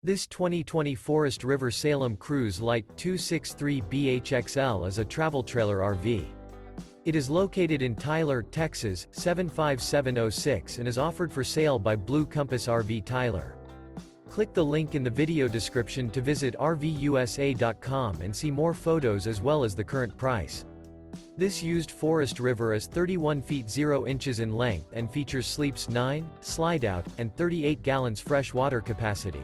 This 2020 Forest River Salem Cruise Lite 263 BHXL is a travel trailer RV. It is located in Tyler, Texas, 75706 and is offered for sale by Blue Compass RV Tyler. Click the link in the video description to visit RVUSA.com and see more photos as well as the current price. This used Forest River is 31 feet 0 inches in length and features sleeps 9, Slideout, and 38 gallons fresh water capacity.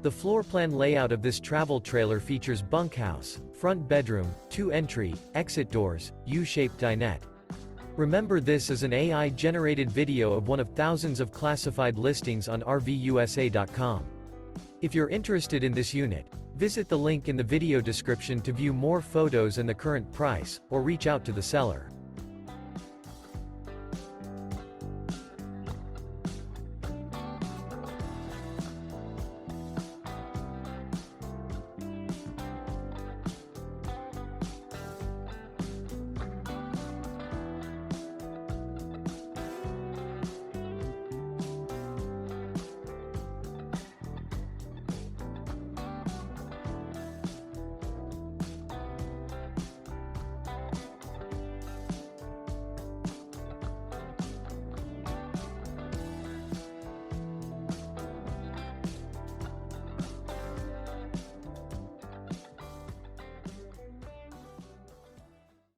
The floor plan layout of this travel trailer features bunkhouse, front bedroom, 2 entry, exit doors, U-shaped dinette. Remember, this is an AI-generated video of one of thousands of classified listings on RVUSA.com. If you're interested in this unit, visit the link in the video description to view more photos and the current price, or reach out to the seller.